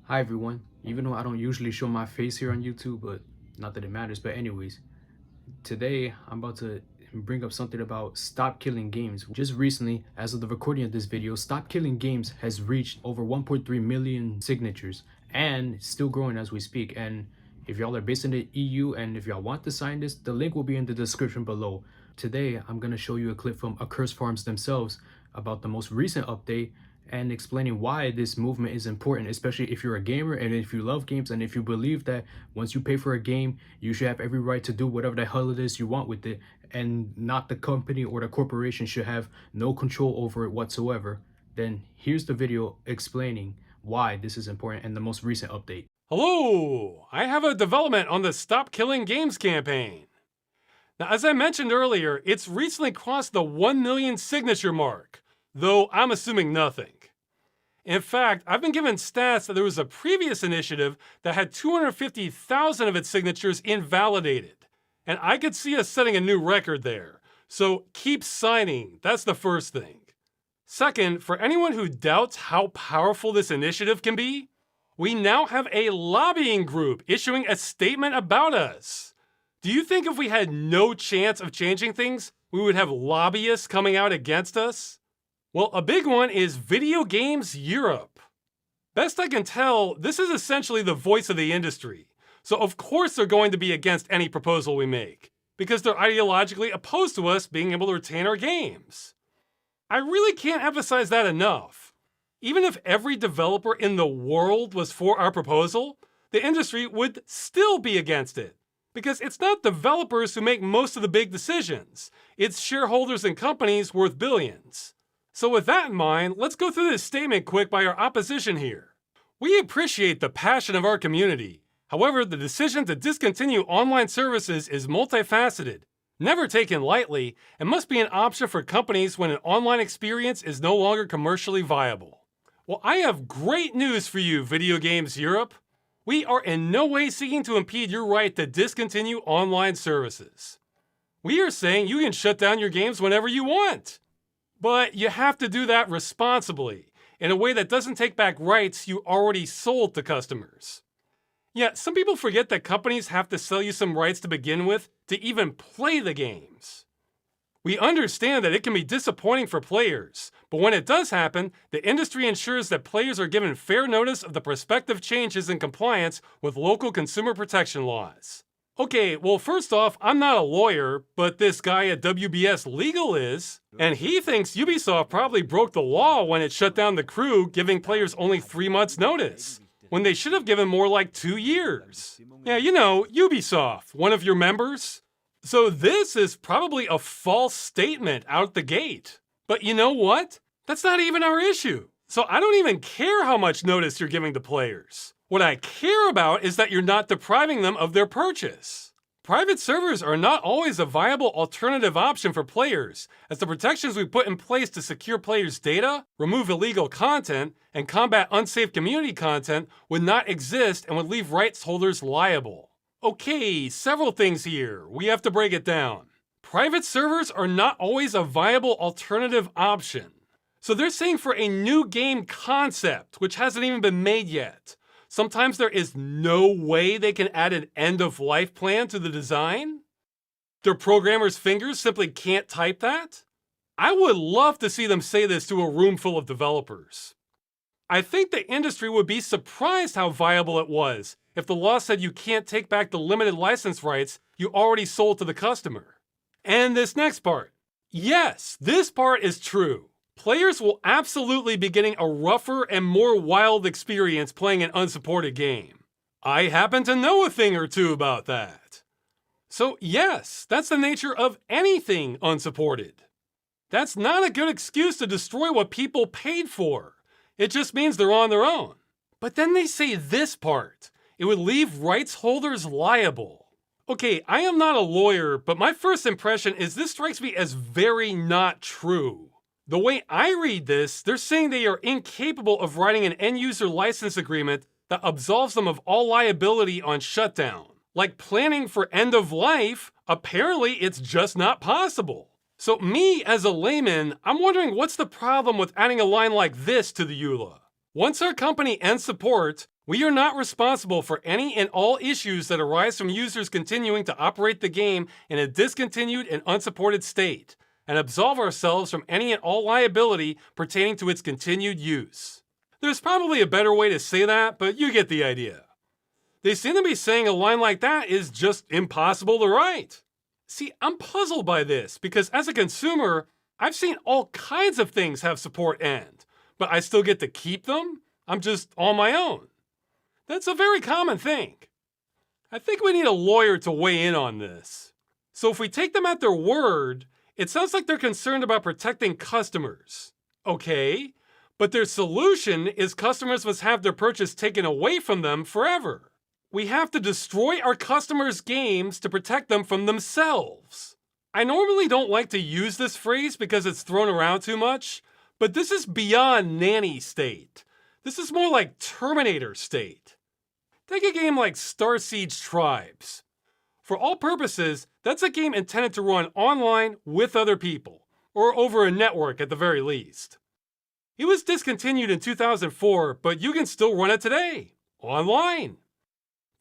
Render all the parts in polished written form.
Hi everyone, even though I don't usually show my face here on YouTube, but not that it matters, but anyways, today I'm about to bring up something about Stop Killing Games. Just recently, as of the recording of this video, Stop Killing Games has reached over 1.3 million signatures and still growing as we speak. And if y'all are based in the EU and if y'all want to sign this, the link will be in the description below. Today, I'm going to show you a clip from Accursed Farms themselves about the most recent update and explaining why this movement is important, especially if you're a gamer and if you love games and if you believe that once you pay for a game, you should have every right to do whatever the hell it is you want with it, and not the company or the corporation should have no control over it whatsoever. Then here's the video explaining why this is important and the most recent update. Hello! I have a development on the Stop Killing Games campaign. Now, as I mentioned earlier, it's recently crossed the 1 million signature mark, though I'm assuming nothing. In fact, I've been given stats that there was a previous initiative that had 250,000 of its signatures invalidated, and I could see us setting a new record there. So keep signing, that's the first thing. Second, for anyone who doubts how powerful this initiative can be, we now have a lobbying group issuing a statement about us. Do you think if we had no chance of changing things, we would have lobbyists coming out against us? Well, a big one is Video Games Europe. Best I can tell, this is essentially the voice of the industry. So of course they're going to be against any proposal we make, because they're ideologically opposed to us being able to retain our games. I really can't emphasize that enough. Even if every developer in the world was for our proposal, the industry would still be against it. Because it's not developers who make most of the big decisions. It's shareholders and companies worth billions. So with that in mind, let's go through this statement quick by our opposition here. We appreciate the passion of our community. However, the decision to discontinue online services is multifaceted, never taken lightly, and must be an option for companies when an online experience is no longer commercially viable. Well, I have great news for you, Video Games Europe. We are in no way seeking to impede your right to discontinue online services. We are saying you can shut down your games whenever you want. But you have to do that responsibly, in a way that doesn't take back rights you already sold to customers. Yeah, some people forget that companies have to sell you some rights to begin with to even play the games. We understand that it can be disappointing for players, but when it does happen, the industry ensures that players are given fair notice of the prospective changes in compliance with local consumer protection laws. Okay, well first off, I'm not a lawyer, but this guy at WBS Legal is, and he thinks Ubisoft probably broke the law when it shut down the crew, giving players only 3 months notice, when they should have given more like 2 years. Yeah, you know, Ubisoft, one of your members. So this is probably a false statement out the gate. But you know what? That's not even our issue. So I don't even care how much notice you're giving to players. What I care about is that you're not depriving them of their purchase. Private servers are not always a viable alternative option for players, as the protections we put in place to secure players' data, remove illegal content, and combat unsafe community content would not exist and would leave rights holders liable. Okay, several things here. We have to break it down. Private servers are not always a viable alternative option. So they're saying for a new game concept, which hasn't even been made yet, sometimes there is no way they can add an end-of-life plan to the design? Their programmers' fingers simply can't type that? I would love to see them say this to a room full of developers. I think the industry would be surprised how viable it was if the law said you can't take back the limited license rights you already sold to the customer. And this next part. Yes, this part is true. Players will absolutely be getting a rougher and more wild experience playing an unsupported game. I happen to know a thing or two about that. So yes, that's the nature of anything unsupported. That's not a good excuse to destroy what people paid for. It just means they're on their own. But then they say this part. It would leave rights holders liable. Okay, I am not a lawyer, but my first impression is this strikes me as very not true. The way I read this, they're saying they are incapable of writing an end-user license agreement that absolves them of all liability on shutdown. Like planning for end of life, apparently it's just not possible. So me, as a layman, I'm wondering what's the problem with adding a line like this to the EULA? Once our company ends support, We are not responsible for any and all issues that arise from users continuing to operate the game in a discontinued and unsupported state, and absolve ourselves from any and all liability pertaining to its continued use. There's probably a better way to say that, but you get the idea. They seem to be saying a line like that is just impossible to write. See, I'm puzzled by this because as a consumer, I've seen all kinds of things have support end, but I still get to keep them? I'm just on my own. That's a very common thing. I think we need a lawyer to weigh in on this. So if we take them at their word, it sounds like they're concerned about protecting customers. Okay, but their solution is customers must have their purchase taken away from them forever. We have to destroy our customers' games to protect them from themselves. I normally don't like to use this phrase because it's thrown around too much, but this is beyond nanny state. This is more like Terminator state. Take a game like Star Siege Tribes. For all purposes, that's a game intended to run online with other people, or over a network at the very least. It was discontinued in 2004, but you can still run it today, online.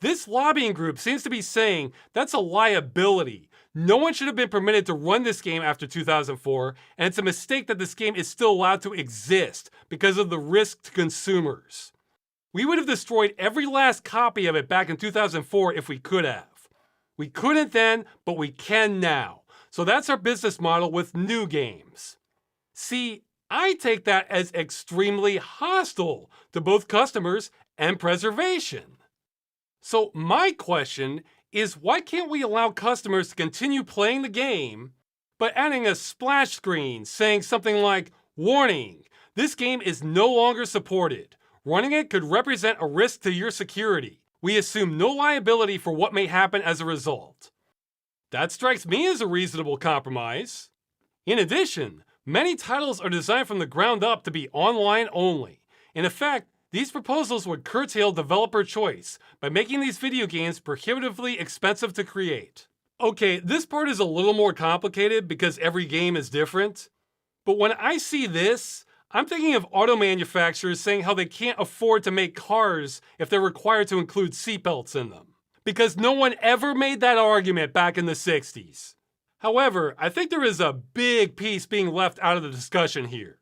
This lobbying group seems to be saying that's a liability. No one should have been permitted to run this game after 2004, and it's a mistake that this game is still allowed to exist because of the risk to consumers. We would have destroyed every last copy of it back in 2004 if we could have. We couldn't then, but we can now. So that's our business model with new games. See, I take that as extremely hostile to both customers and preservation. So my question is, why can't we allow customers to continue playing the game, but adding a splash screen saying something like, "Warning, this game is no longer supported. Running it could represent a risk to your security. We assume no liability for what may happen as a result." That strikes me as a reasonable compromise. In addition, many titles are designed from the ground up to be online only. In effect, these proposals would curtail developer choice by making these video games prohibitively expensive to create. Okay, this part is a little more complicated because every game is different, but when I see this, I'm thinking of auto manufacturers saying how they can't afford to make cars if they're required to include seatbelts in them. Because no one ever made that argument back in the 60s. However, I think there is a big piece being left out of the discussion here.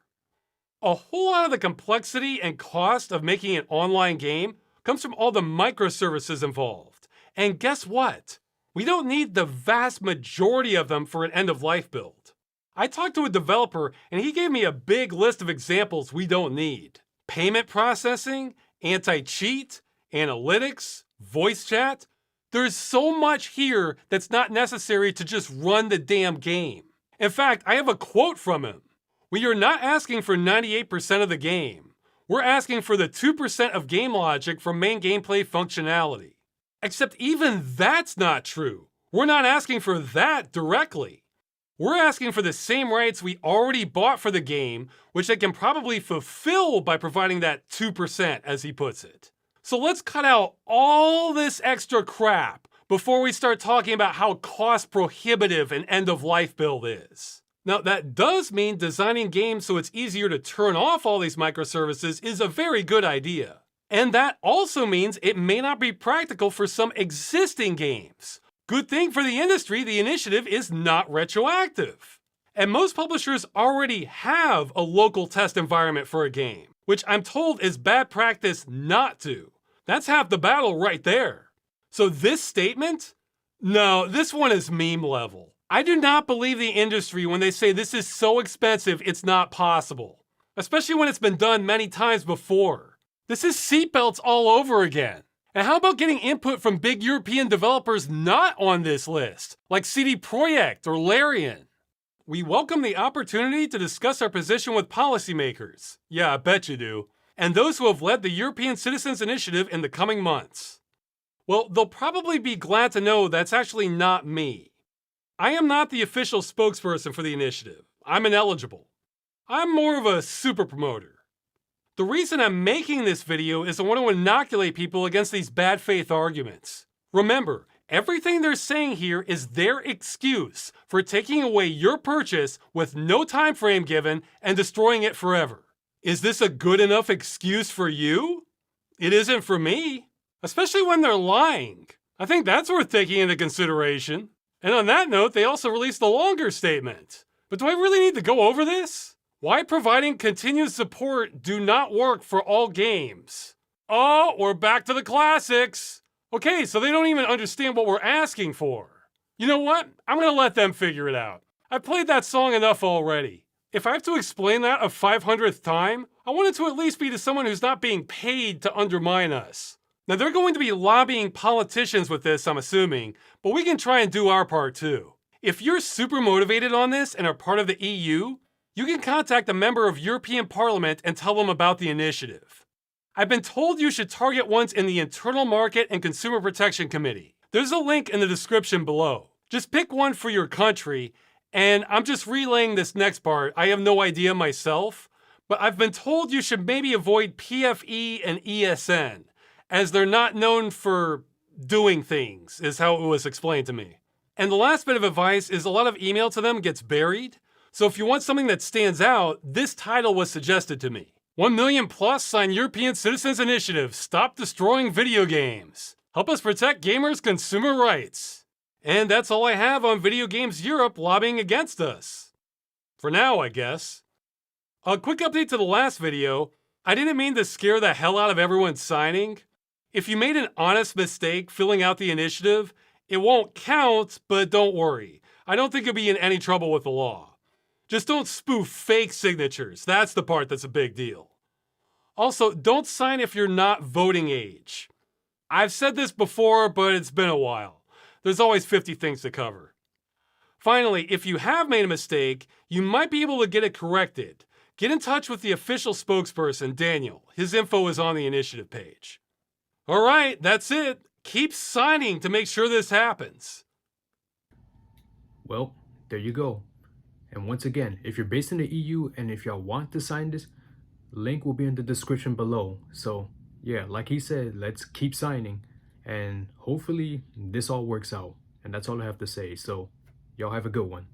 A whole lot of the complexity and cost of making an online game comes from all the microservices involved. And guess what? We don't need the vast majority of them for an end-of-life build. I talked to a developer and he gave me a big list of examples we don't need. Payment processing, anti-cheat, analytics, voice chat. There's so much here that's not necessary to just run the damn game. In fact, I have a quote from him. "We are not asking for 98% of the game. We're asking for the 2% of game logic for main gameplay functionality." Except even that's not true. We're not asking for that directly. We're asking for the same rights we already bought for the game, which they can probably fulfill by providing that 2%, as he puts it. So let's cut out all this extra crap before we start talking about how cost prohibitive an end-of-life build is. Now, that does mean designing games so it's easier to turn off all these microservices is a very good idea. And that also means it may not be practical for some existing games. Good thing for the industry, the initiative is not retroactive. And most publishers already have a local test environment for a game, which I'm told is bad practice not to. That's half the battle right there. So this statement? No, this one is meme level. I do not believe the industry when they say this is so expensive it's not possible, especially when it's been done many times before. This is seatbelts all over again. And how about getting input from big European developers not on this list, like CD Projekt or Larian? We welcome the opportunity to discuss our position with policymakers. Yeah, I bet you do. And those who have led the European Citizens Initiative in the coming months. Well, they'll probably be glad to know that's actually not me. I am not the official spokesperson for the initiative. I'm ineligible. I'm more of a super promoter. The reason I'm making this video is I want to inoculate people against these bad faith arguments. Remember, everything they're saying here is their excuse for taking away your purchase with no time frame given and destroying it forever. Is this a good enough excuse for you? It isn't for me, especially when they're lying. I think that's worth taking into consideration. And on that note, they also released a longer statement. But do I really need to go over this? Why providing continued support do not work for all games? Oh, we're back to the classics. Okay, so they don't even understand what we're asking for. You know what? I'm gonna let them figure it out. I played that song enough already. If I have to explain that a 500th time, I want it to at least be to someone who's not being paid to undermine us. Now, they're going to be lobbying politicians with this, I'm assuming, but we can try and do our part too. If you're super motivated on this and are part of the EU, you can contact a member of European Parliament and tell them about the initiative. I've been told you should target ones in the Internal Market and Consumer Protection Committee. There's a link in the description below. Just pick one for your country, and I'm just relaying this next part. I have no idea myself, but I've been told you should maybe avoid PFE and ESN, as they're not known for doing things, is how it was explained to me. And the last bit of advice is a lot of email to them gets buried. So if you want something that stands out, this title was suggested to me. 1 million plus sign European Citizens Initiative, Stop Destroying Video Games. Help us protect gamers' consumer rights. And that's all I have on Video Games Europe lobbying against us. For now, I guess. A quick update to the last video. I didn't mean to scare the hell out of everyone signing. If you made an honest mistake filling out the initiative, it won't count, but don't worry. I don't think you'll be in any trouble with the law. Just don't spoof fake signatures. That's the part that's a big deal. Also, don't sign if you're not voting age. I've said this before, but it's been a while. There's always 50 things to cover. Finally, if you have made a mistake, you might be able to get it corrected. Get in touch with the official spokesperson, Daniel. His info is on the initiative page. All right, that's it. Keep signing to make sure this happens. Well, there you go. And once again, if you're based in the EU and if y'all want to sign this, link will be in the description below. So yeah, like he said, let's keep signing and hopefully this all works out. And that's all I have to say. So y'all have a good one.